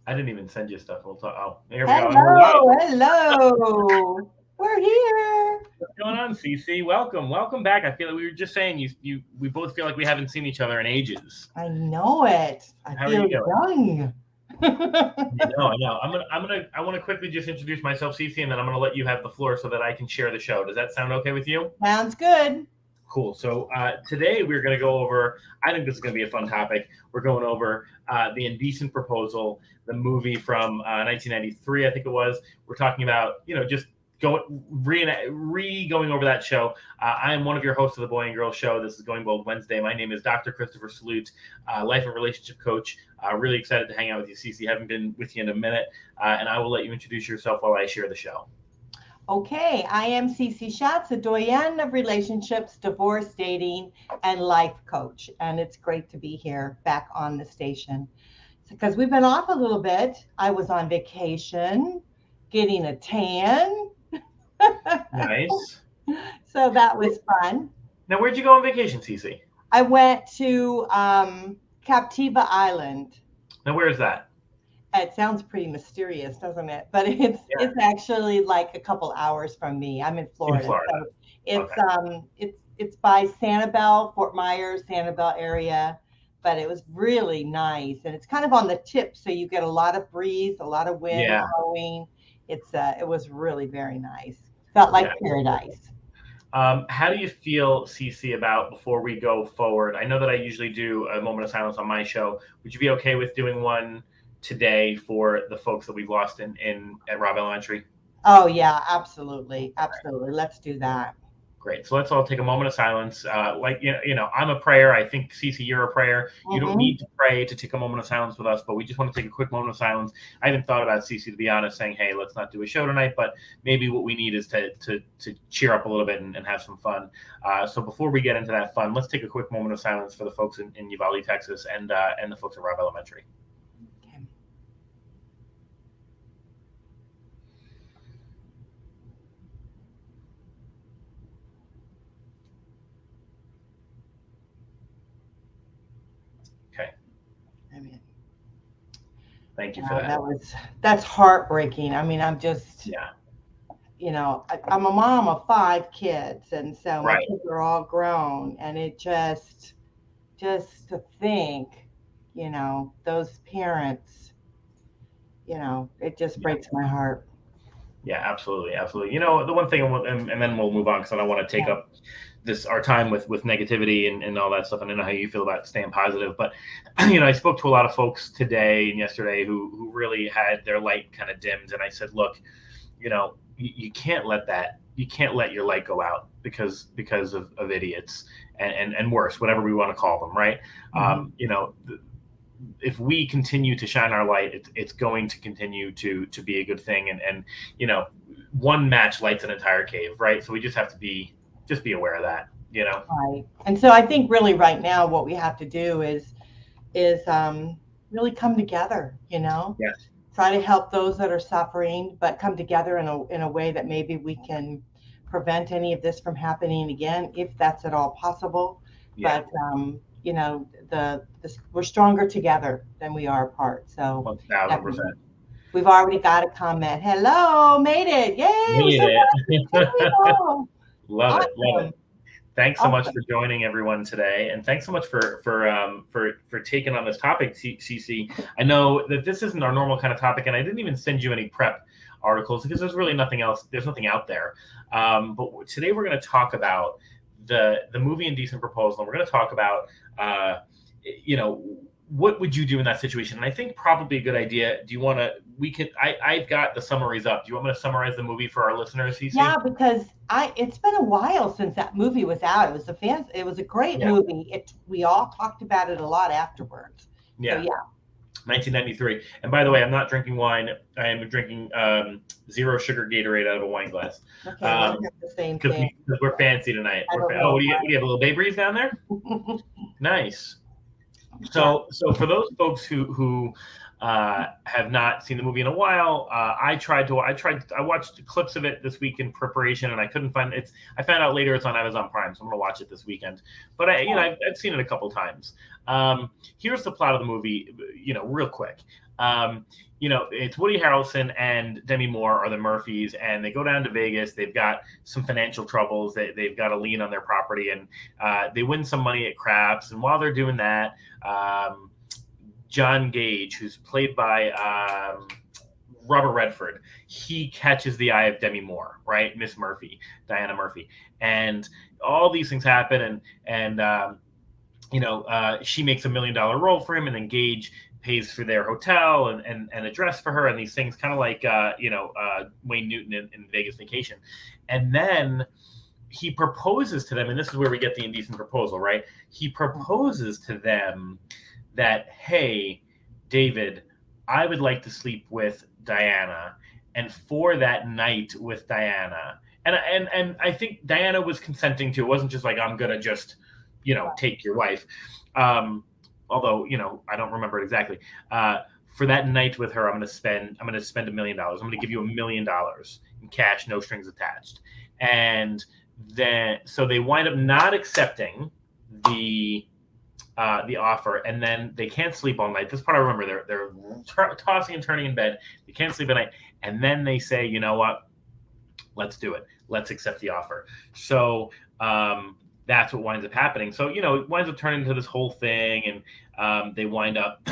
I didn't even send you stuff. We'll talk. Oh, here we go. Hello, hello. We're here. What's going on, Cece? Welcome back. I feel like we were just saying we both feel like we haven't seen each other in ages. I know it. I How are feel you doing? young. I know. I want to quickly just introduce myself, Cece, and then I'm gonna let you have the floor so that I can share the show. Does that sound okay with you? Sounds good. Cool. So today we're going to go over, I think this is going to be a fun topic. We're going over the Indecent Proposal, the movie from 1993, I think it was. We're talking about, just going over that show. I am one of your hosts of the Boy and Girl Show. This is Going Bold Wednesday. My name is Dr. Christopher Salute, life and relationship coach. Really excited to hang out with you, Cece. Haven't been with you in a minute, and I will let you introduce yourself while I share the show. Okay, I am Cece Shatz, a Doyenne of relationships, divorce, dating, and life coach. And it's great to be here back on the station because we've been off a little bit. I was on vacation, getting a tan. Nice. So that was fun. Now, where'd you go on vacation, Cece? I went to Captiva Island. Now, where is that? It sounds pretty mysterious, doesn't it? But it's actually like a couple hours from me. I'm in Florida. So it's by Sanibel, Fort Myers, Sanibel area. But it was really nice, and it's kind of on the tip, so you get a lot of breeze, a lot of wind blowing. It was really very nice. Felt like paradise. How do you feel, Cece, about before we go forward? I know that I usually do a moment of silence on my show. Would you be okay with doing one today for the folks that we've lost at Robb Elementary? Oh yeah, absolutely. Let's do that. Great. So let's all take a moment of silence. I'm a prayer. I think, Cece, you're a prayer. You don't need to pray to take a moment of silence with us, but we just want to take a quick moment of silence. I haven't thought about, Cece, to be honest, saying, hey, let's not do a show tonight, but maybe what we need is to cheer up a little bit and have some fun. So before we get into that fun, let's take a quick moment of silence for the folks in Uvalde, Texas, and the folks at Robb Elementary. Thank you for that. That's heartbreaking. I mean, I'm just, I'm a mom of 5 kids, and so my kids are all grown, and it just to think, those parents, it just breaks my heart. Yeah, absolutely. The one thing, and then we'll move on because I don't want to take up our time with negativity and all that stuff. And I know how you feel about staying positive, but I spoke to a lot of folks today and yesterday who really had their light kind of dimmed, and I said, look, you can't let your light go out because of idiots and worse, whatever we want to call them, right? If we continue to shine our light, it's going to continue to be a good thing. And one match lights an entire cave, right? So we just have to be aware of that, Right. And so I think really right now what we have to do is really come together, Yes. Try to help those that are suffering, but come together in a way that maybe we can prevent any of this from happening again, if that's at all possible. Yeah. But we're stronger together than we are apart. So 1,000%. We've already got a comment. Hello, made it! Yay! Made it. Love it. Thanks so much for joining everyone today, and thanks so much for taking on this topic, Cece. I know that this isn't our normal kind of topic, and I didn't even send you any prep articles because there's really nothing else. There's nothing out there. But today we're going to talk about the movie Indecent Proposal. And we're going to talk about what would you do in that situation? And I think probably a good idea. Do you want to? I've got the summaries up. Do you want me to summarize the movie for our listeners, Cece? Yeah, because it's been a while since that movie was out. It was a great movie. We all talked about it a lot afterwards. Yeah. So, 1993. And by the way, I'm not drinking wine. I am drinking zero sugar Gatorade out of a wine glass. Okay, the same thing. Because we're fancy tonight. What do you have? A little Bay Breeze down there? Nice. So for those folks who have not seen the movie in a while, I watched clips of it this week in preparation, and I couldn't find it. I found out later it's on Amazon Prime, so I'm gonna watch it this weekend. But I've seen it a couple times. Here's the plot of the movie, real quick. It's Woody Harrelson and Demi Moore are the Murphys, and they go down to Vegas. They've got some financial troubles. They've got a lien on their property, and they win some money at craps. And while they're doing that, John Gage, who's played by Robert Redford, he catches the eye of Demi Moore, right? Miss Murphy, Diana Murphy. And all these things happen, and she makes $1 million role for him, and then Gage pays for their hotel and a dress for her, and these things, kind of like Wayne Newton in Vegas Vacation. And then he proposes to them, and this is where we get the indecent proposal, right? He proposes to them that, hey, David, I would like to sleep with Diana, and for that night with Diana, and I think Diana was consenting to. It wasn't just like, I'm gonna just take your wife. Although, I don't remember it exactly. For that night with her, I'm going to spend $1 million. I'm going to give you $1 million in cash, no strings attached. And then, so they wind up not accepting the offer, and then they can't sleep all night. This part I remember. They're tossing and turning in bed. They can't sleep at night, and then they say, you know what? Let's do it. Let's accept the offer. So, that's what winds up happening. So, it winds up turning into this whole thing, and they wind up,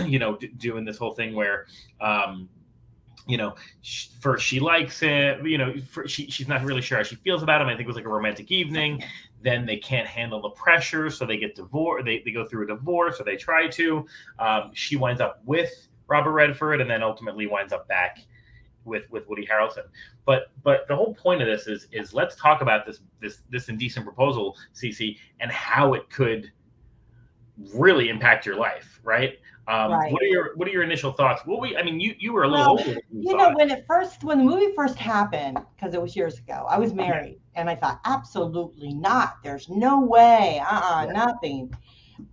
doing this whole thing where, first she likes him, she's not really sure how she feels about him. I think it was like a romantic evening. Then they can't handle the pressure, so they get divorced. They go through a divorce, or they try to. She winds up with Robert Redford, and then ultimately winds up back with Woody Harrelson. But the whole point of this is let's talk about this indecent proposal, Cece, and how it could really impact your life, right? Right. What are your initial thoughts? You were a little older. When the movie first happened, because it was years ago, I was married, and I thought, absolutely not. There's no way. Nothing.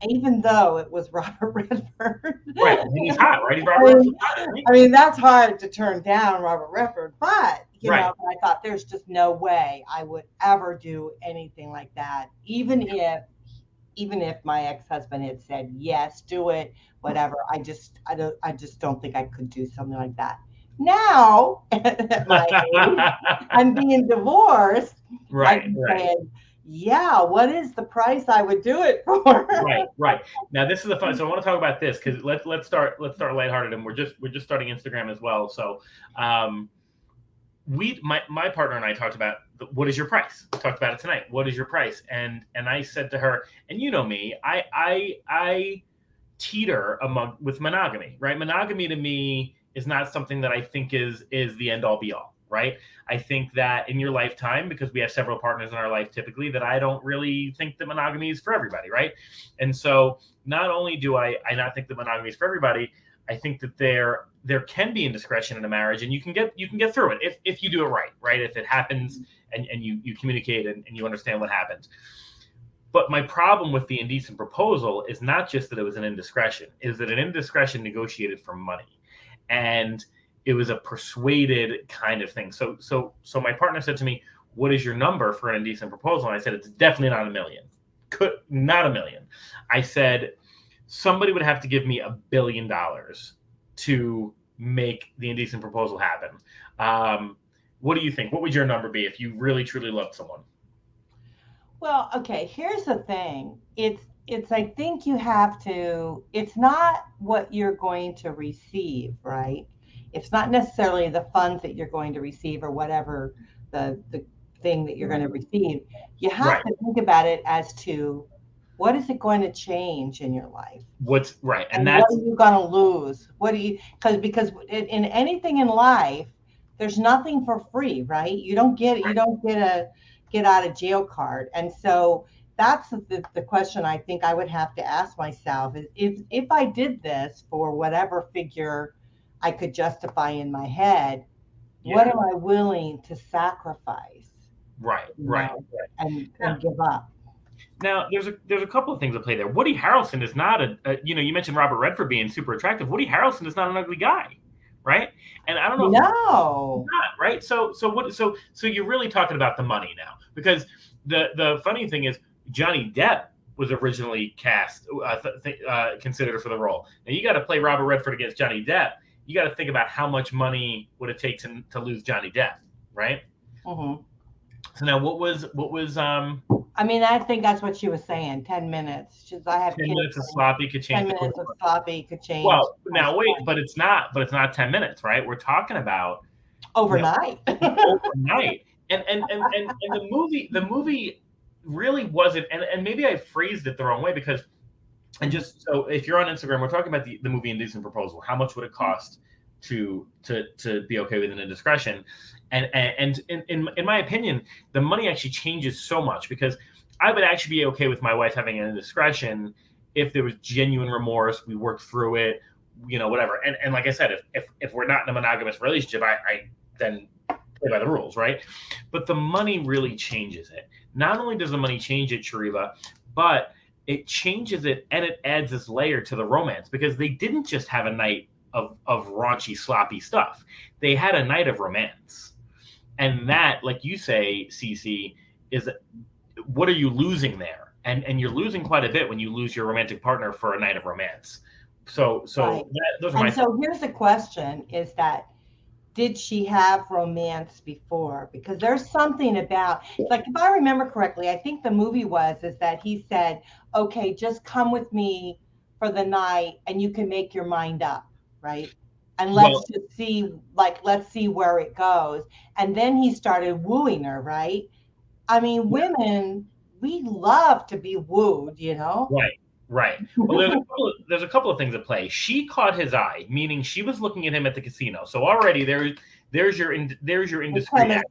Even though it was Robert Redford. Right. He's hot, right? He's Robert Redford. I mean, that's hard to turn down, Robert Redford. But, I thought there's just no way I would ever do anything like that. Even if my ex-husband had said, yes, do it, whatever. I just don't think I could do something like that. Now, at my age, I'm being divorced. Right. Saying, yeah, what is the price I would do it for? Right. Now this is the fun. So I want to talk about this because let's start lighthearted, and we're just starting Instagram as well. So, my partner and I talked about what is your price. We talked about it tonight. What is your price? And I said to her, and you know me, I teeter with monogamy, right? Monogamy to me is not something that I think is the end all be all. Right. I think that in your lifetime, because we have several partners in our life typically, that I don't really think that monogamy is for everybody. Right. And so not only do I not think that monogamy is for everybody, I think that there can be indiscretion in a marriage, and you can get through it if you do it right. Right. If it happens and you communicate and you understand what happens. But my problem with the indecent proposal is not just that it was an indiscretion, is that an indiscretion negotiated for money. And it was a persuaded kind of thing. So my partner said to me, what is your number for an indecent proposal? And I said, it's definitely not $1 million. Not $1 million. I said, somebody would have to give me $1 billion to make the indecent proposal happen. What do you think? What would your number be if you really, truly loved someone? Well, okay, here's the thing. I think you have to, it's not what you're going to receive, right? It's not necessarily the funds that you're going to receive or whatever the thing that you're going to receive. You have to think about it as to what is it going to change in your life? What's right. And what are you going to lose? Because in anything in life, there's nothing for free, right? You don't get a get out of jail card. And so that's the question I think I would have to ask myself is if I did this for whatever figure I could justify in my head, what am I willing to sacrifice? Right. And give up. Now, there's a couple of things at play there. Woody Harrelson is not you mentioned Robert Redford being super attractive. Woody Harrelson is not an ugly guy, right? And I don't know. No. Not, right? So you're really talking about the money now, because the funny thing is Johnny Depp was originally cast, considered for the role. Now you got to play Robert Redford against Johnny Depp. you got to think about how much money would it take to lose Johnny Depp, right? Mm-hmm. So now what was I mean, I think that's what she was saying. 10 minutes. I have 10 kids. minutes of sloppy could change 10 the course minutes of sloppy could change. Well, now wait, but it's not 10 minutes, right? We're talking about overnight. Overnight. And the movie really wasn't, and maybe I phrased it the wrong way, because, and just so if you're on Instagram, we're talking about the movie Indecent Proposal. How much would it cost to be okay with an indiscretion? And in my opinion, the money actually changes so much, because I would actually be okay with my wife having an indiscretion if there was genuine remorse, we worked through it, whatever. And like I said, if we're not in a monogamous relationship, I then play by the rules, right? But the money really changes it. Not only does the money change it, Shariva, but it changes it, and it adds this layer to the romance, because they didn't just have a night of raunchy, sloppy stuff. They had a night of romance. And that, like you say, Cece, is what are you losing there? And you're losing quite a bit when you lose your romantic partner for a night of romance. So right. Those are my so here's the question, is that did she have romance before? Because there's something about, like, if I remember correctly, I think the movie is that he said, okay, just come with me for the night and you can make your mind up, right? And let's see where it goes. And then he started wooing her, right? I mean, women, we love to be wooed, Right. Well, there's a couple of things at play. She caught his eye, meaning she was looking at him at the casino. So already there's your indiscreet act,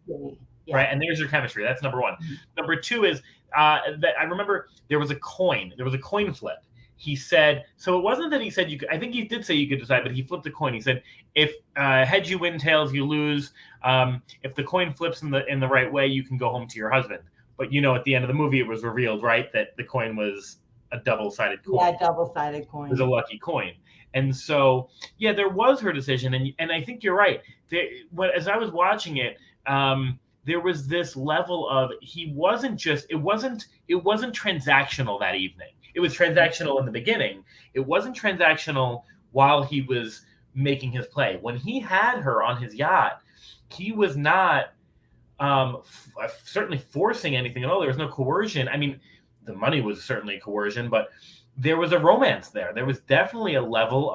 right? And there's your chemistry. That's number one. Mm-hmm. Number two is that I remember there was a coin flip. He said, so it wasn't that he said you could, I think he did say you could decide, but he flipped the coin. He said, if heads you win, tails you lose. If the coin flips in the right way, you can go home to your husband. But at the end of the movie, it was revealed, right, that the coin was a double-sided coin. Yeah, double-sided coin. It was a lucky coin. And so, yeah, there was her decision. And I think you're right. As I was watching it, there was this level of, it wasn't transactional that evening. It was transactional in the beginning. It wasn't transactional while he was making his play. When he had her on his yacht, he was not certainly forcing anything at all. There was no coercion. I mean, the money was certainly coercion, but there was a romance there. There was definitely a level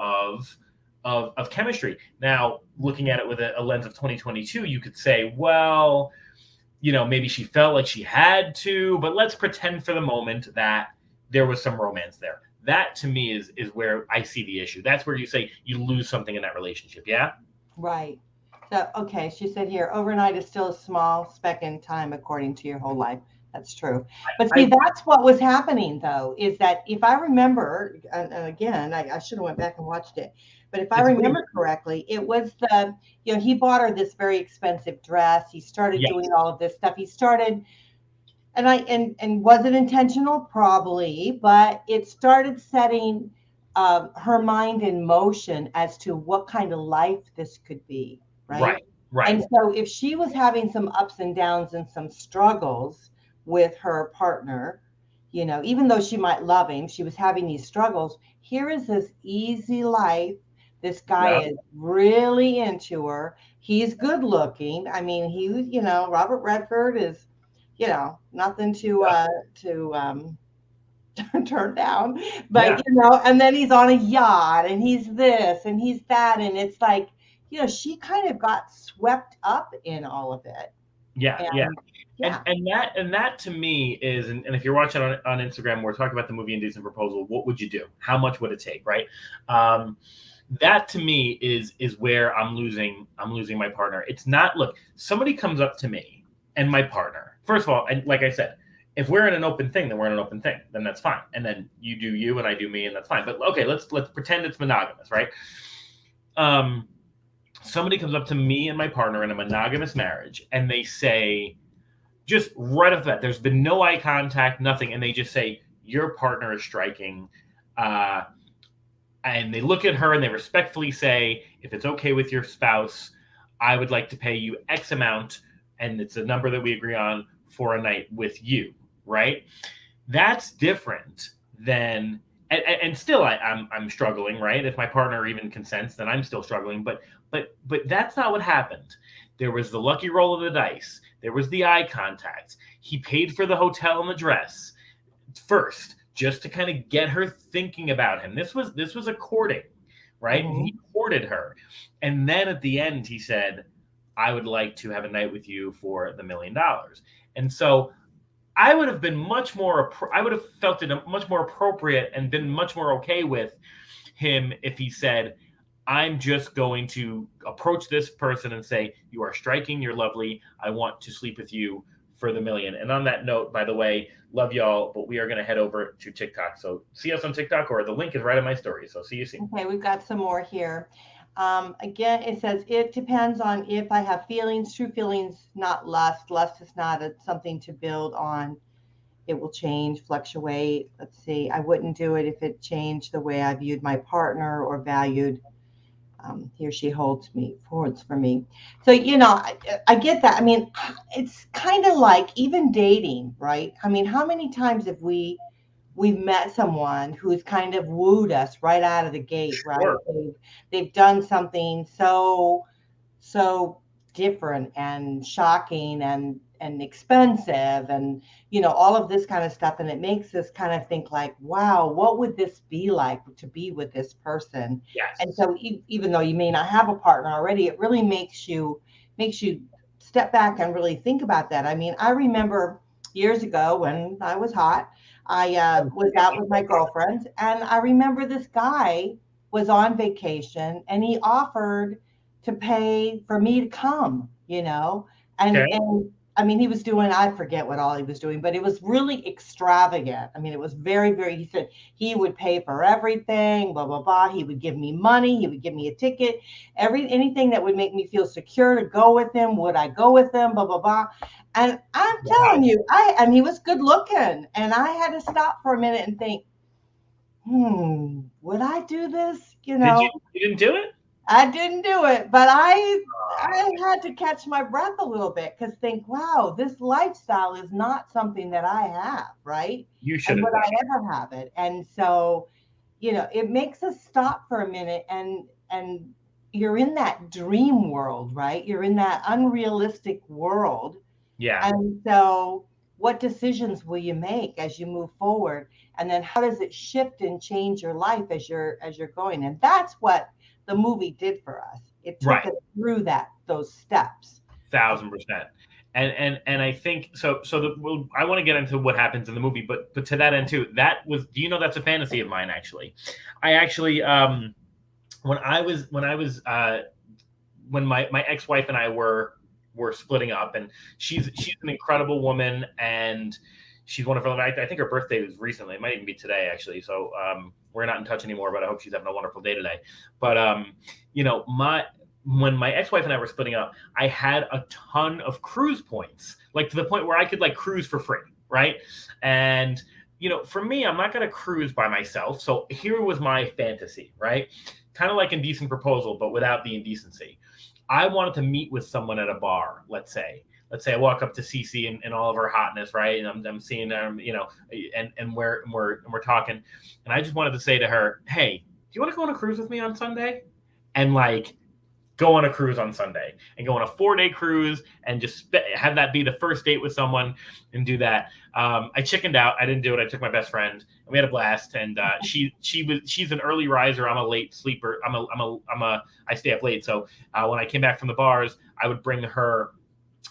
of chemistry. Now, looking at it with a lens of 2022, you could say, well, maybe she felt like she had to, but let's pretend for the moment that there was some romance there. That, to me, is where I see the issue. That's where you say you lose something in that relationship, yeah? Right. So, okay, she said here, overnight is still a small speck in time according to your whole life. That's true. But see, that's what was happening, though, is that if I remember, and again, I should have went back and watched it, but if I remember correctly, it was he bought her this very expensive dress. He started doing all of this stuff. He started, and was it intentional? Probably, but it started setting her mind in motion as to what kind of life this could be, right? Right. And so if she was having some ups and downs and some struggles with her partner, even though she might love him, she was having these struggles. Here is this easy life. This guy is really into her. He's good looking. I mean, Robert Redford is, nothing to turn down, but and then he's on a yacht and he's this and he's that. And it's like, she kind of got swept up in all of it. And that to me is, and if you're watching on Instagram, we're talking about the movie Indecent Proposal. What would you do? How much would it take? Right. That to me is where I'm losing my partner. It's not, look, somebody comes up to me and my partner, first of all, and like I said, if we're in an open thing, then we're in an open thing, then that's fine. And then you do you and I do me, and that's fine. But okay, let's pretend it's monogamous, right? Somebody comes up to me and my partner in a monogamous marriage, and they say, just right off the bat, there's been no eye contact, nothing, and they just say, your partner is striking. And they look at her and they respectfully say, if it's okay with your spouse, I would like to pay you X amount, and it's a number that we agree on for a night with you, right? That's different than and still I'm struggling, right? If my partner even consents, then I'm still struggling. But that's not what happened. There was the lucky roll of the dice. There was the eye contact. He paid for the hotel and the dress first, just to kind of get her thinking about him. This was a courting, right? Mm-hmm. He courted her, and then at the end he said, "I would like to have a night with you for the $1 million." And so I would have been much more. I would have felt it much more appropriate and been much more okay with him if he said, "I'm just going to approach this person and say, you are striking, you're lovely. I want to sleep with you for the $1 million." And on that note, by the way, love y'all, but we are going to head over to TikTok. So see us on TikTok, or the link is right in my story. So see you soon. Okay, we've got some more here. Again, it says, it depends on if I have feelings, true feelings, not lust. Lust is not something to build on. It will change, fluctuate. Let's see. I wouldn't do it if it changed the way I viewed my partner or valued he or she holds for me. So, I get that. I mean, it's kind of like even dating, right? I mean, how many times have we've met someone who's kind of wooed us right out of the gate, right? Sure. They've done something so different and shocking and expensive and all of this kind of stuff, and it makes us kind of think like, wow, what would this be like to be with this person? Yes. And so even though you may not have a partner already, it really makes you step back and really think about that. I mean, I remember years ago when I was hot, I was out with my girlfriends, and I remember this guy was on vacation and he offered to pay for me to come, and Okay. and I mean, he was doing, I forget what all he was doing, but it was really extravagant. I mean, it was very, very, he said he would pay for everything, blah, blah, blah. He would give me money. He would give me a ticket, anything that would make me feel secure to go with him. Would I go with him? Blah, blah, blah. And I'm telling you, and he was good looking. And I had to stop for a minute and think, would I do this? You didn't do it? I didn't do it, but I had to catch my breath a little bit because think, wow, this lifestyle is not something that I have, right? You should. Would I ever have it? And so, it makes us stop for a minute and you're in that dream world, right? You're in that unrealistic world. Yeah. And so what decisions will you make as you move forward? And then how does it shift and change your life as you're going? And that's what the movie did for us. It took us through those steps. 1,000%. And I think so. I want to get into what happens in the movie, but to that end too, that was. Do you know that's a fantasy of mine? Actually, when my ex-wife and I were splitting up, and she's an incredible woman, and she's wonderful. I think her birthday was recently. It might even be today, actually. So we're not in touch anymore, but I hope she's having a wonderful day today. But when my ex-wife and I were splitting up, I had a ton of cruise points, like to the point where I could like cruise for free, right? And for me, I'm not going to cruise by myself. So here was my fantasy, right? Kind of like Indecent Proposal, but without the indecency. I wanted to meet with someone at a bar, let's say I walk up to Cece and all of her hotness, right? And I'm seeing them, and we're talking, and I just wanted to say to her, "Hey, do you want to go on a cruise with me on Sunday?" And like go on a cruise on Sunday and go on a 4-day cruise and just have that be the first date with someone and do that. I chickened out. I didn't do it. I took my best friend and we had a blast. And she's an early riser. I'm a late sleeper. I stay up late. So when I came back from the bars, I would bring her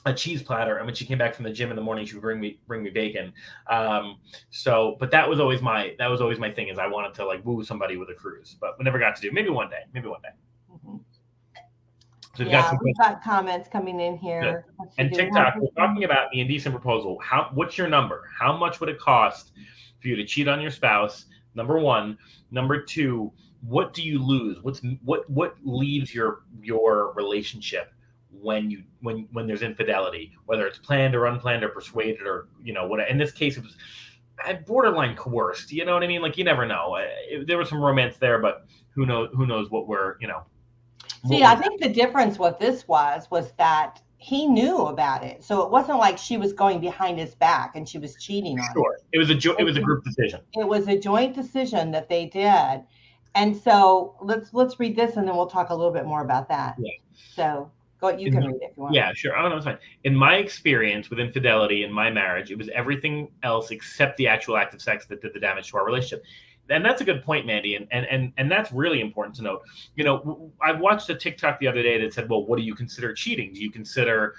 a cheese platter, and when she came back from the gym in the morning, she would bring me bacon. But that was always my thing, is I wanted to like woo somebody with a cruise, but we never got to do. Maybe one day. Mm-hmm. So we've got comments coming in here. And TikTok, we're talking about the Indecent Proposal. What's your number? How much would it cost for you to cheat on your spouse? Number one. Number two, what do you lose? What leaves your relationship when there's infidelity, whether it's planned or unplanned or persuaded or what? In this case, it was borderline coerced. You know what I mean? Like, you never know. There was some romance there, but who knows what we're See, I think the difference what this was that he knew about it. So it wasn't like she was going behind his back and she was cheating on him. Sure. It was a group decision. It was a joint decision that they did. And so let's read this and then we'll talk a little bit more about that. Yeah. So you can read it if you want. Yeah, sure. Oh, no, it's fine. In my experience with infidelity in my marriage, it was everything else except the actual act of sex that did the damage to our relationship. And that's a good point, Mandy. And that's really important to note. You know, I watched a TikTok the other day that said, well, what do you consider cheating? Do you consider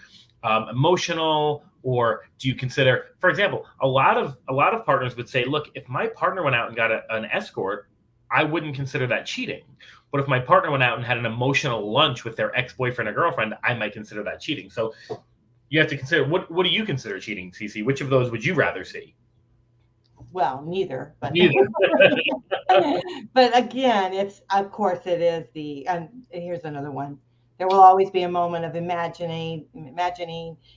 emotional, or do you consider, for example, a lot of partners would say, look, if my partner went out and got an escort, I wouldn't consider that cheating. But if my partner went out and had an emotional lunch with their ex-boyfriend or girlfriend, I might consider that cheating. So you have to consider, what do you consider cheating, Cece? Which of those would you rather see? Well, neither. But neither. But again, of course it is and here's another one. There will always be a moment of imagining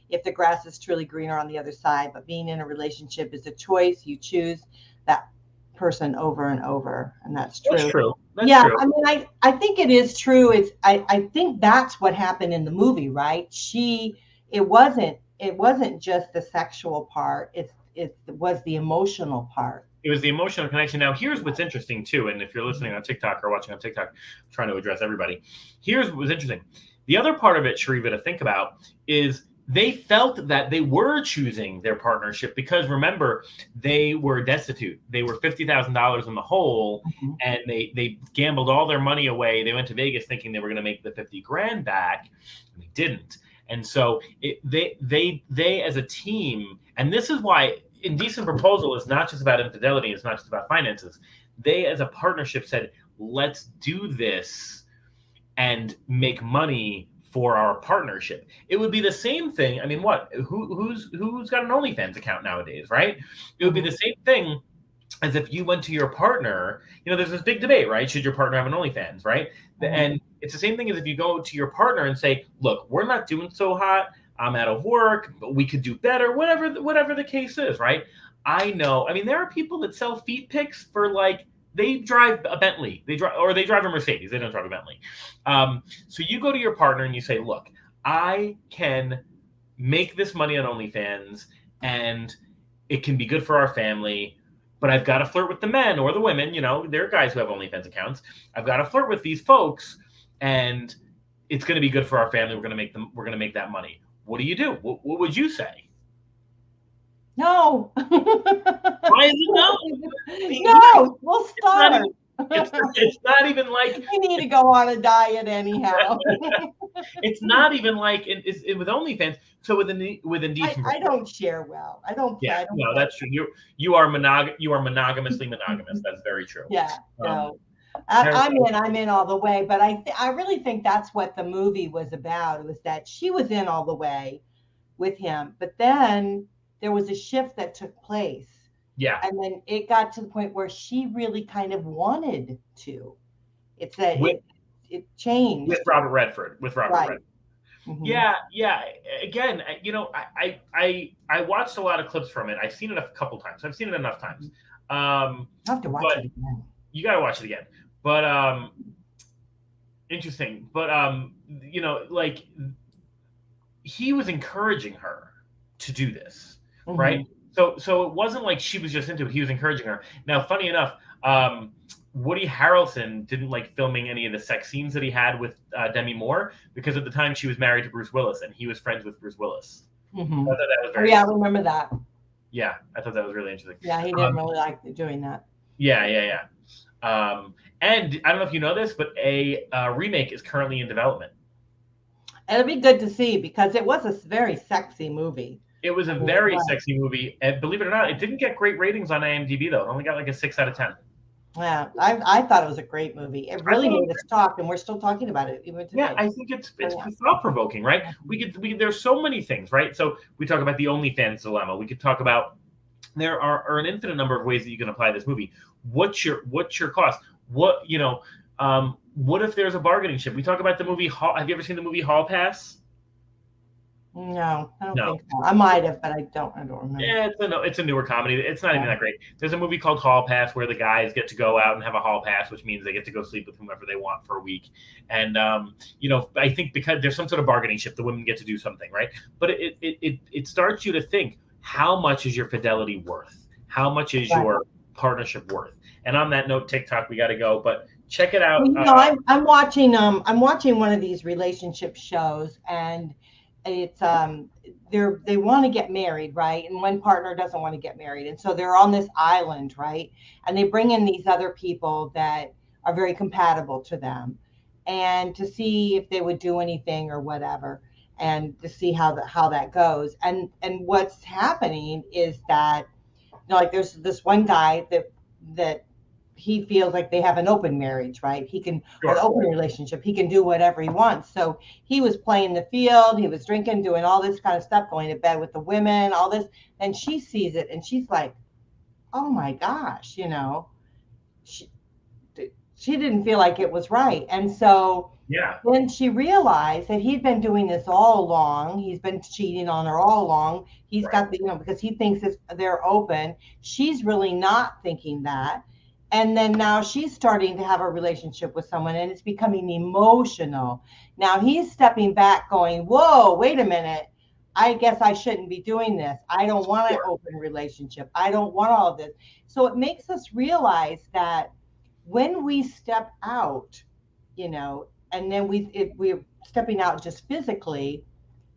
if the grass is truly greener on the other side, but being in a relationship is a choice. You choose that person over and over, and that's true. That's true. That's yeah, true. I mean, I think it is true. I think that's what happened in the movie, right? It wasn't just the sexual part. It was the emotional part. It was the emotional connection. Now, here's what's interesting too, and if you're listening on TikTok or watching on TikTok, I'm trying to address everybody. Here's what was interesting. The other part of it, Shariva, to think about is they felt that they were choosing their partnership because, remember, they were destitute. They were $50,000 in the hole, and they gambled all their money away. They went to Vegas thinking they were going to make the $50,000 back, and they didn't. And so they as a team, and this is why Indecent Proposal is not just about infidelity. It's not just about finances. They, as a partnership, said, let's do this and make money for our partnership. It would be the same thing. I mean, what? Who's got an OnlyFans account nowadays, right? It would be the same thing as if you went to your partner. You know, there's this big debate, right? Should your partner have an OnlyFans, right? And it's the same thing as if you go to your partner and say, look, we're not doing so hot. I'm out of work, but we could do better, whatever the case is, right? I know. I mean, there are people that sell feet pics for, like, they drive a Bentley, they drive a Mercedes. They don't drive a Bentley. So you go to your partner and you say, look, I can make this money on OnlyFans and it can be good for our family, but I've got to flirt with the men or the women. You know, there are guys who have OnlyFans accounts. I've got to flirt with these folks, and it's going to be good for our family. We're going to make that money. What do you do? What would you say? No. Why is it no? No, we'll starve. It's not even like we need to go on a diet anyhow. It's not even like with OnlyFans. So with Indecent, I don't share well. I don't. Yeah, no, that's true. You are monogamously monogamous. That's very true. Yeah. No. I'm in all the way, but I really think that's what the movie was about. It was that she was in all the way with him, but then there was a shift that took place. Yeah. And then it got to the point where she really kind of wanted to. It's that it changed. With Robert Redford. Mm-hmm. Yeah. Again, you know, I watched a lot of clips from it. I've seen it a couple times. I've seen it enough times. You have to watch it again. You got to watch it again. But interesting. But you know, like, he was encouraging her to do this, right? So it wasn't like she was just into it. He was encouraging her. Now, funny enough, Woody Harrelson didn't like filming any of the sex scenes that he had with Demi Moore because at the time she was married to Bruce Willis and he was friends with Bruce Willis. I thought that was very I remember that. Yeah, I thought that was really interesting. Yeah, he didn't really like doing that. Yeah. And I don't know if you know this, but a remake is currently in development. It'll be good to see because it was a very sexy movie. It was a very sexy movie. And believe it or not, it didn't get great ratings on IMDb, though. It only got like a 6 out of 10. Yeah, I thought it was a great movie. It really made us talk, and we're still talking about it even today. Yeah, I think it's thought-provoking, right? There's so many things, right? So we talk about the OnlyFans dilemma. We could talk about there are an infinite number of ways that you can apply this movie. What's your cost? What if there's a bargaining chip? We talk about the movie Hall. Have you ever seen the movie Hall Pass? No, I don't think so. I might have, but I don't remember. Yeah, it's a newer comedy. It's not even that great. There's a movie called Hall Pass where the guys get to go out and have a hall pass, which means they get to go sleep with whomever they want for a week. And I think because there's some sort of bargaining chip, the women get to do something, right? But it starts you to think, how much is your fidelity worth? How much is your partnership worth? And on that note, TikTok, we got to go, but check it out. I'm watching one of these relationship shows, and it's they want to get married, right? And one partner doesn't want to get married, and so they're on this island, right? And they bring in these other people that are very compatible to them, and to see if they would do anything or whatever, and to see how that goes. And what's happening is that, like, there's this one guy that he feels like they have an open marriage, right? He can, or an open relationship. He can do whatever he wants. So he was playing the field, he was drinking, doing all this kind of stuff, going to bed with the women, all this. And she sees it and she's like, oh my gosh, she didn't feel like it was right. And so then she realized that he'd been doing this all along. He's been cheating on her all along. He's got the, because he thinks they're open. She's really not thinking that. And then now she's starting to have a relationship with someone, and it's becoming emotional. Now he's stepping back going, whoa, wait a minute. I guess I shouldn't be doing this. I don't want an open relationship. I don't want all of this. So it makes us realize that when we step out, and then if we're stepping out just physically,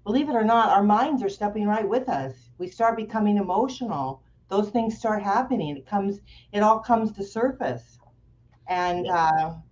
believe it or not, our minds are stepping right with us. We start becoming emotional. Those things start happening. It all comes to surface. And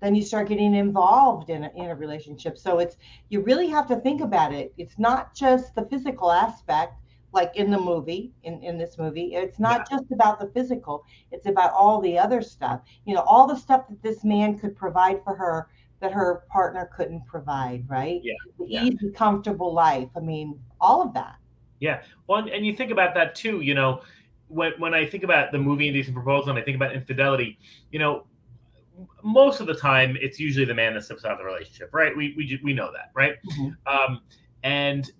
then you start getting involved in a relationship. So you really have to think about it. It's not just the physical aspect, like in the movie, in this movie. It's not just about the physical. It's about all the other stuff. All the stuff that this man could provide for her that her partner couldn't provide, right? The easy, comfortable life. I mean, all of that. Yeah. Well, and you think about that too, when I think about the movie Indecent Proposal and I think about infidelity, most of the time it's usually the man that steps out of the relationship, right? We know that, right? Mm-hmm. And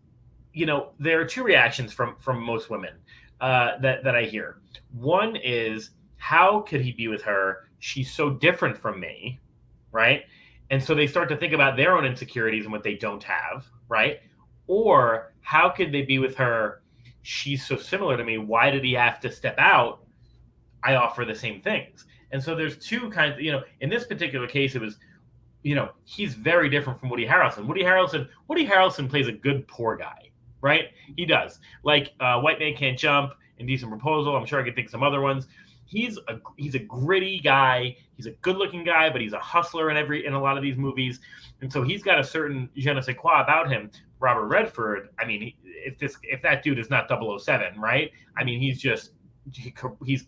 there are two reactions from most women that I hear. One is, how could he be with her? She's so different from me, right? And so they start to think about their own insecurities and what they don't have, right? Or how could they be with her? She's so similar to me. Why did he have to step out? I offer the same things. And so there's two kinds, in this particular case, it was, he's very different from Woody Harrelson. Woody Harrelson plays a good poor guy, right? He does. Like White Man Can't Jump, Indecent Proposal. I'm sure I could think of some other ones. He's a gritty guy. He's a good-looking guy, but he's a hustler in a lot of these movies. And so he's got a certain je ne sais quoi about him. Robert Redford, I mean, if that dude is not 007, right? I mean, he's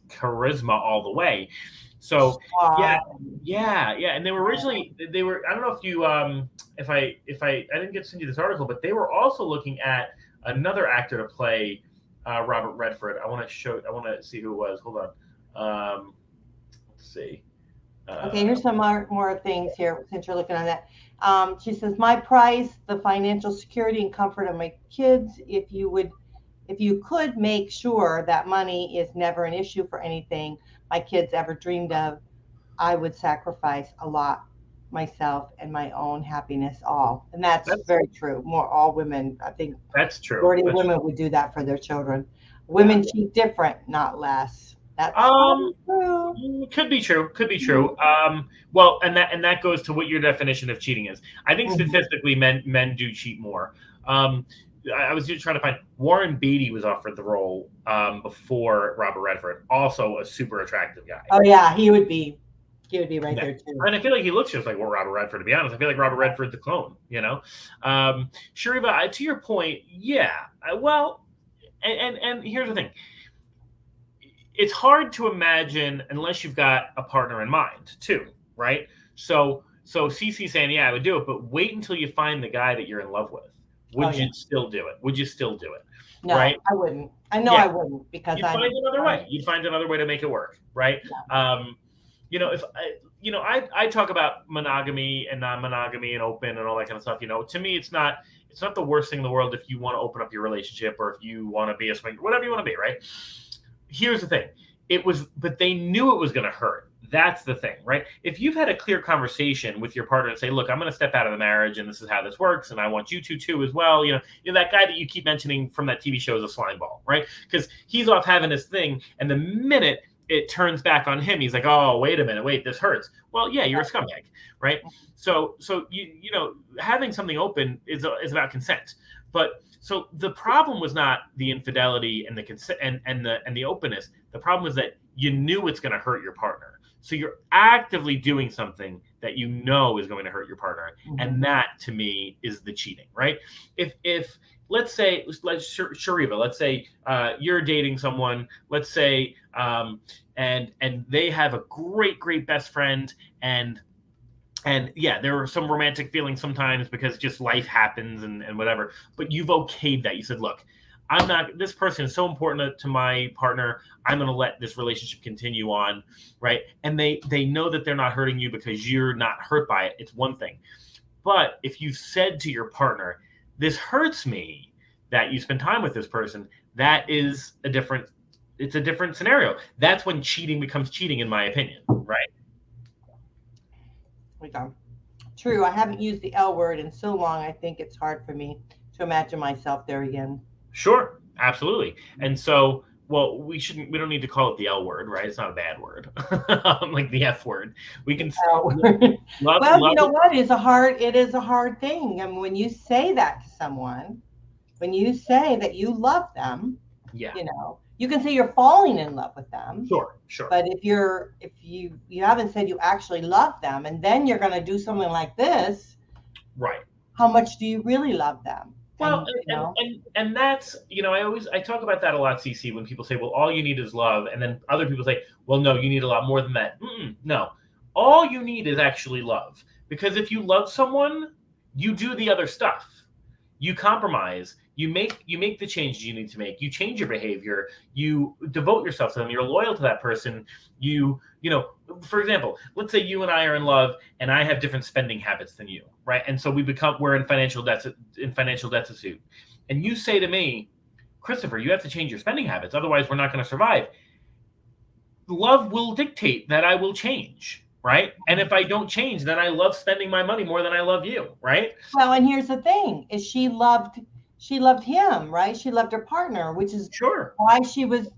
charisma all the way. So yeah. And they were originally, I don't know if you if I didn't get to send you this article, but they were also looking at another actor to play Robert Redford. I want to see who it was. Hold on. Let's see. Okay, here's some more things here since you're looking on that. She says, my price, the financial security and comfort of my kids. If you could make sure that money is never an issue for anything my kids ever dreamed of, I would sacrifice a lot myself and my own happiness all. And that's very true. All women, I think. That's true. Majority of women would do that for their children. Women cheat different, not less. That's true. Could be true. Well, and that goes to what your definition of cheating is. I think statistically, men do cheat more. I was just trying to find, Warren Beatty was offered the role before Robert Redford, also a super attractive guy. Oh yeah, he would be right there too. And I feel like he looks just like Robert Redford, to be honest. I feel like Robert Redford's a clone, Shariva, to your point, well, and here's the thing. It's hard to imagine unless you've got a partner in mind too, right? So Cece saying, I would do it, but wait until you find the guy that you're in love with. Would you still do it? No, right? I wouldn't. I know I wouldn't, because you'd find another way. You'd find another way to make it work, right? if I talk about monogamy and non-monogamy and open and all that kind of stuff. To me, it's not the worst thing in the world if you want to open up your relationship or if you want to be a swinger, whatever you want to be, right? Here's the thing. But they knew it was going to hurt. That's the thing, right? If you've had a clear conversation with your partner and say, look, I'm going to step out of the marriage and this is how this works. And I want you to too as well. That guy that you keep mentioning from that TV show is a slime ball, right? Because he's off having his thing. And the minute it turns back on him, he's like, oh, wait a minute, this hurts. Well, yeah, you're a scumbag, right? So having something open is about consent. But so the problem was not the infidelity and the consent and the openness. The problem was that you knew it's going to hurt your partner. So you're actively doing something that you know is going to hurt your partner. Mm-hmm. And that to me is the cheating, right? If let's say Shariva, let's say you're dating someone, let's say and they have a great best friend and yeah, there are some romantic feelings sometimes because just life happens and whatever, but you've okayed that. You said, look, this person is so important to my partner. I'm going to let this relationship continue on, right? And they know that they're not hurting you because you're not hurt by it. It's one thing. But if you said to your partner, this hurts me that you spend time with this person, it's a different scenario. That's when cheating becomes cheating, in my opinion, right? Okay. True. I haven't used the L word in so long. I think it's hard for me to imagine myself there again. Sure, absolutely. And so, well, we don't need to call it the L word, right? It's not a bad word, like the F word. We can. You know what? It is a hard thing. And when you say that to someone, when you say that you love them, yeah, you can say you're falling in love with them. Sure. But if you haven't said you actually love them, and then you're going to do something like this, right? How much do you really love them? Well, and that's, I talk about that a lot, Cece, when people say, well, all you need is love. And then other people say, well, no, you need a lot more than that. No, all you need is actually love. Because if you love someone, you do the other stuff. You compromise. You make the changes you need to make. You change your behavior. You devote yourself to them. You're loyal to that person. For example, let's say you and I are in love, and I have different spending habits than you, right? And so we're in financial deficit. And you say to me, Christopher, you have to change your spending habits, otherwise we're not going to survive. Love will dictate that I will change, right? And if I don't change, then I love spending my money more than I love you, right? Well, and here's the thing: is she loved him, right? She loved her partner, which is sure why she was,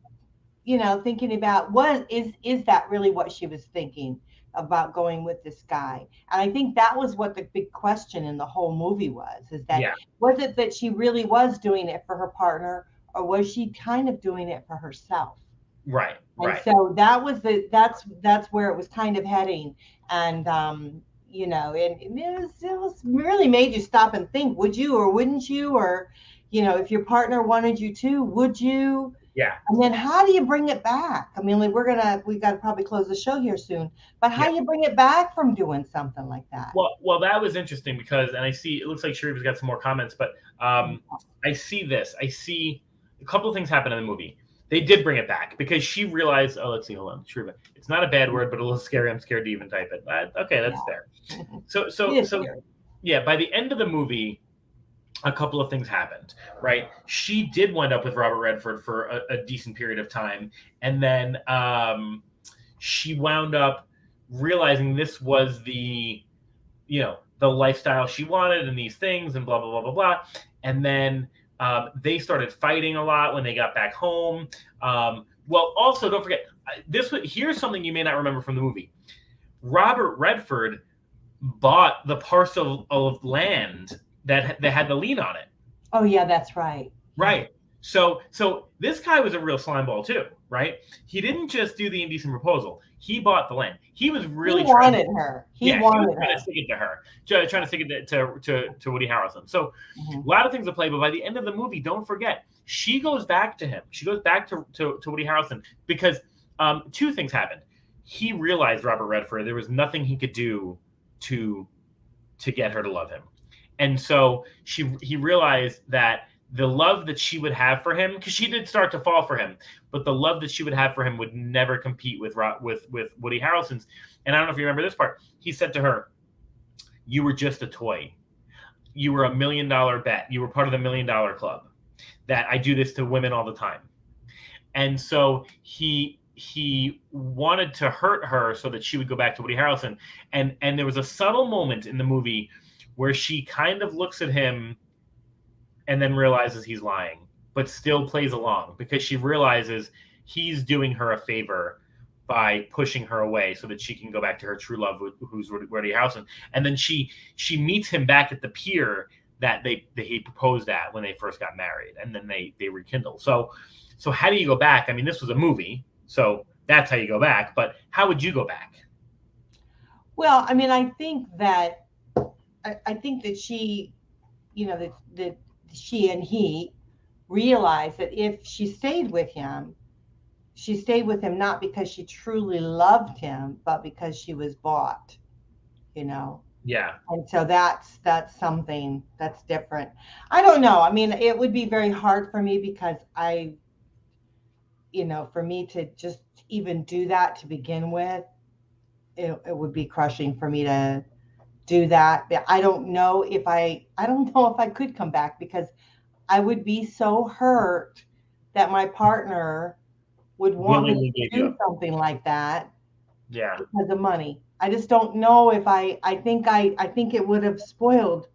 thinking about is that really what she was thinking about going with this guy? And I think that was what the big question in the whole movie was: is that was it that she really was doing it for her partner, or was she kind of doing it for herself? Right. And so that's where it was kind of heading, and and it was really made you stop and think: would you or wouldn't you? Or, if your partner wanted you to, would you? Yeah. And then how do you bring it back? I mean, we got to probably close the show here soon, but how do you bring it back from doing something like that? Well, that was interesting because, and I see, it looks like Shariva's got some more comments, but I see a couple of things happen in the movie. They did bring it back because she realized, let's see, hold on, Shariva. It's not a bad word, but a little scary. I'm scared to even type it. Okay, that's fair. So yeah, by the end of the movie, a couple of things happened, right? She did wind up with Robert Redford for a decent period of time. And then she wound up realizing this was the lifestyle she wanted and these things and blah, blah, blah, blah, blah. And then they started fighting a lot when they got back home. Well, also, don't forget, here's something you may not remember from the movie. Robert Redford bought the parcel of land that had the lien on it. Oh yeah, that's right. Right. So this guy was a real slimeball too, right? He didn't just do the indecent proposal. He bought the land. He was really wanted her. He wanted trying to stick it to her, trying to stick it to Woody Harrelson. So a lot of things at play, but by the end of the movie, don't forget, she goes back to him. She goes back to Woody Harrelson because two things happened. He realized, Robert Redford, there was nothing he could do to get her to love him. And so he realized that the love that she would have for him, because she did start to fall for him, but the love that she would have for him would never compete with Woody Harrelson's. And I don't know if you remember this part. He said to her, "You were just a toy. You were $1 million bet. You were part of the $1 million club. That I do this to women all the time." And so he wanted to hurt her so that she would go back to Woody Harrelson. And there was a subtle moment in the movie where she kind of looks at him and then realizes he's lying, but still plays along because she realizes he's doing her a favor by pushing her away so that she can go back to her true love, who's Woody Harrelson. And then she meets him back at the pier that he proposed at when they first got married, and then they rekindle. So how do you go back? I mean, this was a movie, so that's how you go back. But how would you go back? Well, I mean, I think that she, that she and he realized that if she stayed with him not because she truly loved him, but because she was bought, Yeah. And so that's something that's different. I don't know. I mean, it would be very hard for me because for me to just even do that to begin with, it would be crushing for me to do that. I don't know if I could come back, because I would be so hurt that my partner would want me to do something like that. Yeah. Because of money. I just don't know if I think it would have spoiled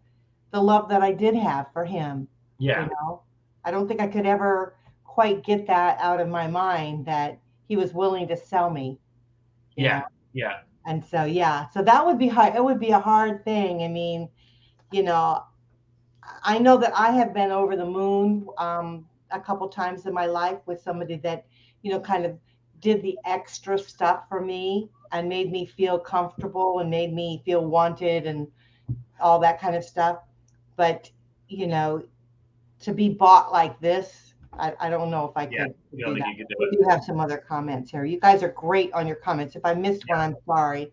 the love that I did have for him. Yeah. I don't think I could ever quite get that out of my mind that he was willing to sell me. Yeah. Yeah. And so, so that would be hard. It would be a hard thing. I mean, I know that I have been over the moon a couple times in my life with somebody that, kind of did the extra stuff for me and made me feel comfortable and made me feel wanted and all that kind of stuff. But, to be bought like this, I don't know if I could. You don't think you could do it? We do have some other comments here. You guys are great on your comments. If I missed one, I'm sorry.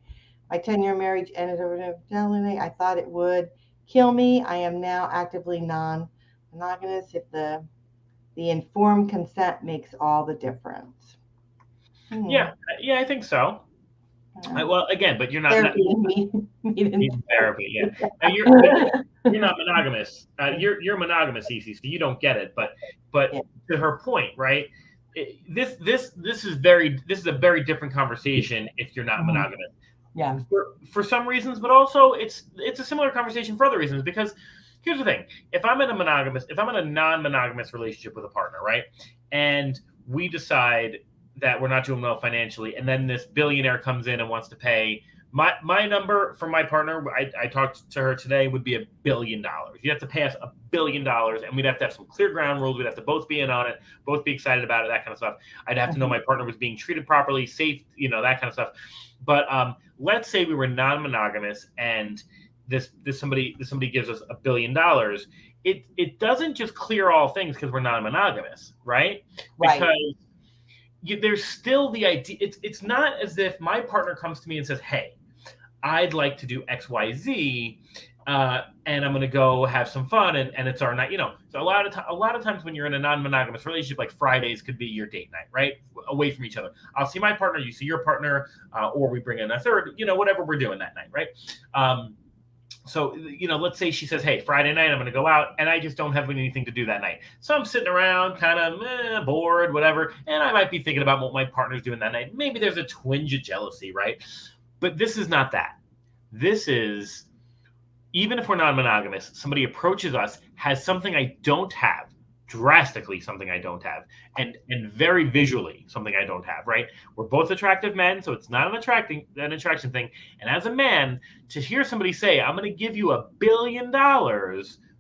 My 10-year marriage ended over infidelity. I thought it would kill me. I am now actively non-monogamous. If the informed consent makes all the difference. Yeah, I think so. Well, again, but you're not needing therapy. Yeah, now you're not monogamous. You're monogamous, Cece, so you don't get it. But to her point, right? This is a very different conversation if you're not monogamous. Yeah. For some reasons, but also it's a similar conversation for other reasons. Because here's the thing: if I'm in a non-monogamous relationship with a partner, right, and we decide that we're not doing well financially, and then this billionaire comes in and wants to pay my number for my partner, I talked to her today, would be $1 billion. You'd have to pay us $1 billion, and we'd have to have some clear ground rules. We'd have to both be in on it, both be excited about it, that kind of stuff. I'd have to know my partner was being treated properly, safe, that kind of stuff. But let's say we were non-monogamous, and this somebody gives us $1 billion. It doesn't just clear all things because we're non-monogamous, right? Right. Because there's still the idea. It's not as if my partner comes to me and says, "Hey, I'd like to do X, Y, Z, and I'm going to go have some fun, and it's our night." So a lot of times when you're in a non-monogamous relationship, like Fridays could be your date night, right? Away from each other. I'll see my partner, you see your partner, or we bring in a third. Whatever we're doing that night, right? So, let's say she says, "Hey, Friday night, I'm going to go out," and I just don't have anything to do that night. So I'm sitting around kind of bored, whatever, and I might be thinking about what my partner's doing that night. Maybe there's a twinge of jealousy, right? But this is not that. This is, even if we're non-monogamous, somebody approaches us, has something I don't have, drastically something I don't have, and very visually something I don't have, right? We're both attractive men, so it's not an attraction thing. And as a man, to hear somebody say, "I'm going to give you $1 billion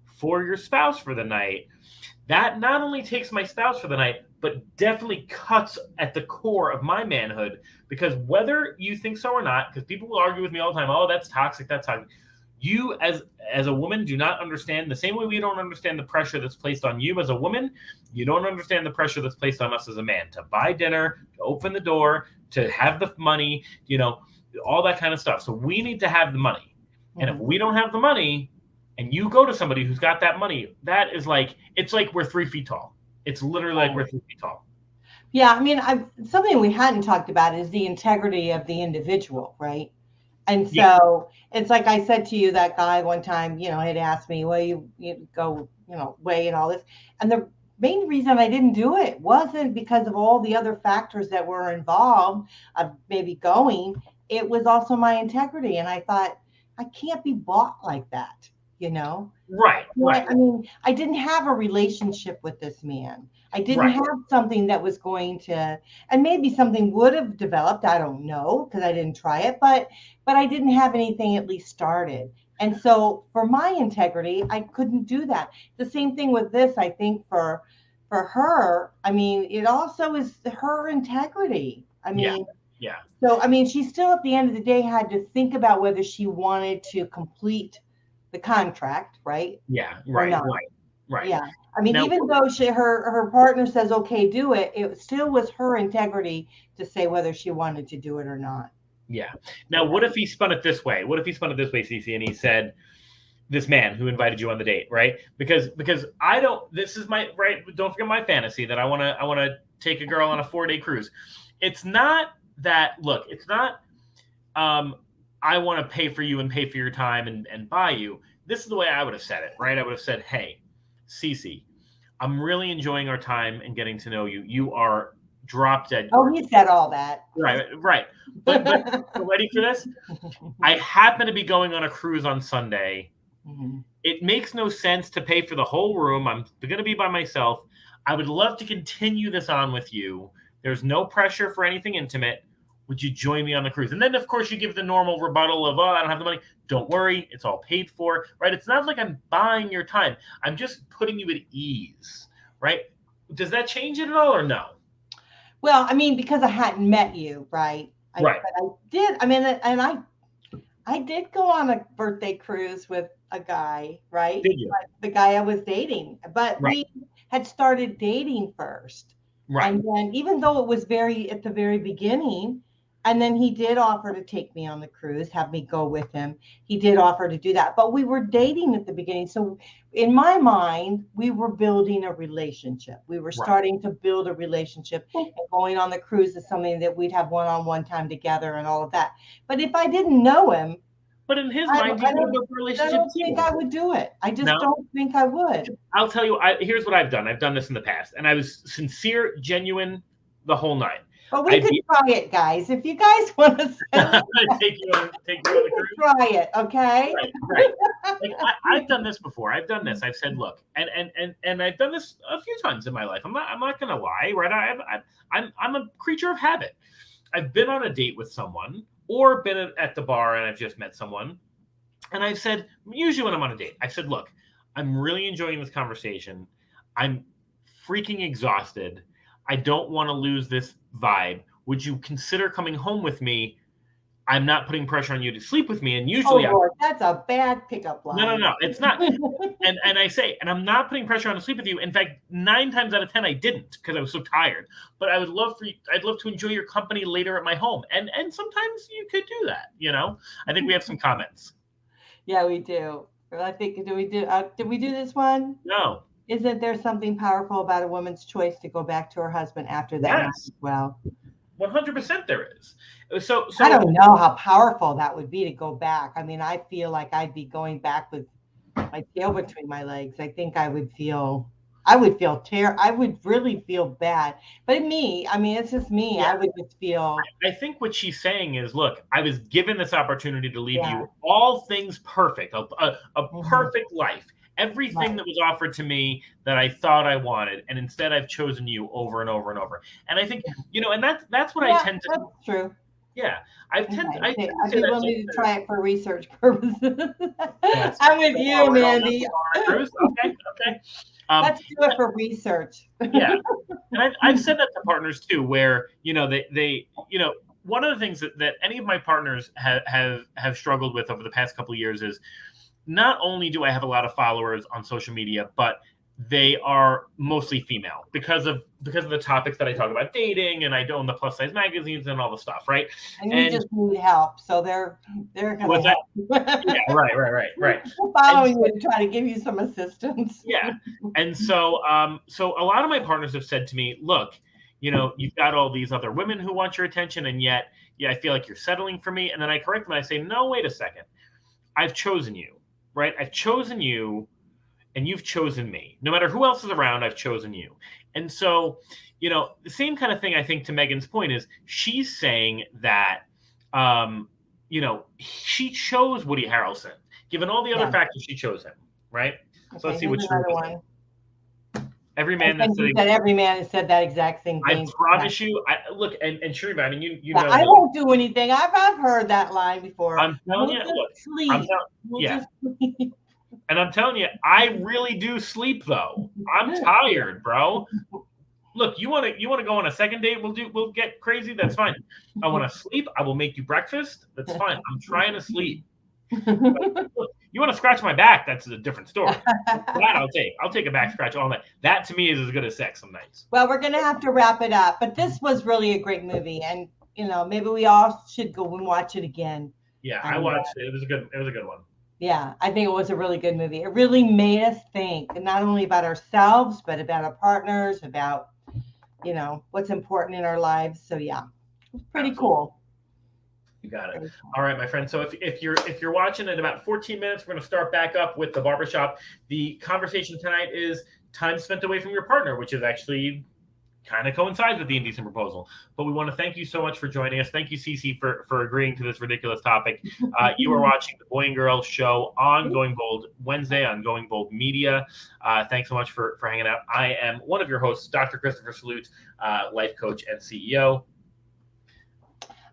for your spouse for the night," that not only takes my spouse for the night, but definitely cuts at the core of my manhood. Because whether you think so or not, because people will argue with me all the time, "Oh, that's toxic, that's toxic." You as a woman do not understand, the same way we don't understand the pressure that's placed on you as a woman, you don't understand the pressure that's placed on us as a man to buy dinner, to open the door, to have the money, all that kind of stuff. So we need to have the money. And if we don't have the money, and you go to somebody who's got that money, that is like, it's like we're 3 feet tall. It's literally like we're 3 feet tall. Yeah, I mean, something we hadn't talked about is the integrity of the individual, right? And so it's like I said to you, that guy one time, had asked me, well, you go, weigh and all this. And the main reason I didn't do it wasn't because of all the other factors that were involved of maybe going. It was also my integrity. And I thought, I can't be bought like that, Right. I mean, I didn't have a relationship with this man. I didn't have something that was going to, and maybe something would have developed. I don't know because I didn't try it, but I didn't have anything at least started. And so for my integrity, I couldn't do that. The same thing with this, I think for her, I mean, it also is her integrity. I mean, yeah. So, I mean, she still at the end of the day had to think about whether she wanted to complete the contract, right? Yeah, right. Yeah. I mean, now, even though her partner says, okay, do it, it still was her integrity to say whether she wanted to do it or not. Yeah. Now, what if he spun it this way? What if he spun it this way, Cece, and he said, this man who invited you on the date, right? Because I don't, this is my, right, don't forget my fantasy that I want to take a girl on a 4-day cruise. It's not that, look, it's not, I want to pay for you and pay for your time and buy you. This is the way I would have said it, right? I would have said, hey, Cece, I'm really enjoying our time and getting to know you. You are drop dead. Oh, he said all that. Right. But ready for this? I happen to be going on a cruise on Sunday. Mm-hmm. It makes no sense to pay for the whole room. I'm going to be by myself. I would love to continue this on with you. There's no pressure for anything intimate. Would you join me on the cruise? And then, of course, you give the normal rebuttal of, oh, I don't have the money. Don't worry. It's all paid for, right? It's not like I'm buying your time. I'm just putting you at ease, right? Does that change it at all or no? Well, I mean, because I hadn't met you, right? Right. I did. I mean, and I did go on a birthday cruise with a guy, right? Did you? The guy I was dating. But we had started dating first. Right. And then even though it was at the very beginning, and then he did offer to take me on the cruise, have me go with him. He did offer to do that. But we were dating at the beginning. So in my mind, we were building a relationship. We were starting to build a relationship. And going on the cruise is something that we'd have one-on-one time together and all of that. But if I didn't know him, but in his mind, I don't think I would do it. I just don't think I would. I'll tell you, here's what I've done. I've done this in the past. And I was sincere, genuine, the whole nine. But we could try it, guys. If you guys want to take you on the cruise. Try it, okay? Right. Like, I've done this before. I've done this. I've said, look, and I've done this a few times in my life. I'm not gonna lie, right? I'm a creature of habit. I've been on a date with someone or been at the bar and I've just met someone. And I've said, usually when I'm on a date, I've said, look, I'm really enjoying this conversation. I'm freaking exhausted. I don't want to lose this vibe. Would you consider coming home with me? I'm not putting pressure on you to sleep with me. And usually, Lord, that's a bad pickup line. No, it's not. and I say, and I'm not putting pressure on to sleep with you. In fact, 9 times out of 10, I didn't because I was so tired. But I'd love to enjoy your company later at my home. And sometimes you could do that. I think we have some comments. Yeah, we do. I think did we do this one? No. Isn't there something powerful about a woman's choice to go back to her husband after that night as well? 100% there is. So I don't know how powerful that would be to go back. I mean, I feel like I'd be going back with my tail between my legs. I think I would really feel bad. But me, I mean, it's just me. Yeah. I would just feel. I think what she's saying is, look, I was given this opportunity to leave you, all things perfect, a perfect life. Everything that was offered to me that I thought I wanted, and instead I've chosen you over and over and over. And I think, and that's what I tend to. That's true. Yeah, I'd be willing to try it for research purposes. I'm with you, Mandy. Okay. Let's do it for research. Yeah, and I've said that to partners too, where they one of the things that any of my partners have struggled with over the past couple of years is, not only do I have a lot of followers on social media, but they are mostly female because of the topics that I talk about, dating, and I own the plus size magazines and all the stuff, right? And you just need help, so they're gonna help. Yeah, right. We're following you to try to give you some assistance. Yeah, and so a lot of my partners have said to me, look, you've got all these other women who want your attention, and yet, I feel like you're settling for me. And then I correct them. I say, no, wait a second. I've chosen you, right? I've chosen you, and you've chosen me. No matter who else is around, I've chosen you. And so, the same kind of thing, I think, to Megan's point is she's saying that, she chose Woody Harrelson. Given all the other factors, she chose him, right? Okay, so let's see which one. Every man that said every man has said that exact same thing. I promise you. Look, and Shariva, I mean, you know. I won't do anything. I've heard that line before. I'm telling you, look. Sleep. And I'm telling you, I really do sleep though. I'm tired, bro. Look, you want to go on a second date? We'll get crazy. That's fine. I want to sleep. I will make you breakfast. That's fine. I'm trying to sleep. But, look, you want to scratch my back? That's a different story. That I'll take a back scratch all night. That to me is as good as sex some nights. Well, we're gonna have to wrap it up, but this was really a great movie, and maybe we all should go and watch it again. Yeah, I watched it. It was a good one. Yeah, I think it was a really good movie. It really made us think, not only about ourselves, but about our partners, about, what's important in our lives. So yeah, it's pretty cool. You got it. All right, my friend. So if you're watching in about 14 minutes, we're going to start back up with the barbershop. The conversation tonight is time spent away from your partner, which is actually kind of coincides with the indecent proposal. But we want to thank you so much for joining us. Thank you, Cece, for agreeing to this ridiculous topic. You are watching the Boy and Girl Show on Going Bold Wednesday on Going Bold Media. Thanks so much for hanging out. I am one of your hosts, Dr. Christopher Salute, life coach and CEO.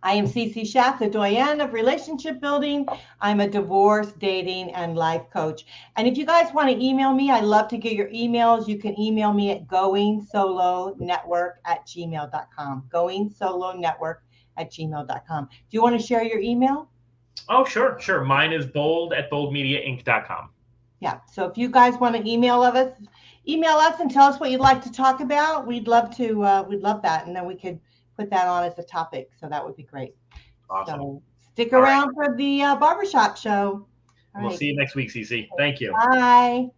I am Cece Shatz, a Doyenne of relationship building. I'm a divorce, dating, and life coach. And if you guys want to email me, I love to get your emails. You can email me at goingsolonetwork@gmail.com. Goingsolonetwork@gmail.com. Do you want to share your email? Oh, sure. Mine is bold@boldmediainc.com. Yeah. So if you guys want to email us and tell us what you'd like to talk about. We'd love that, and then we could put that on as a topic. So that would be great. Awesome. So stick around for the barbershop show. We'll see you next week, Cece. Thank you. Bye.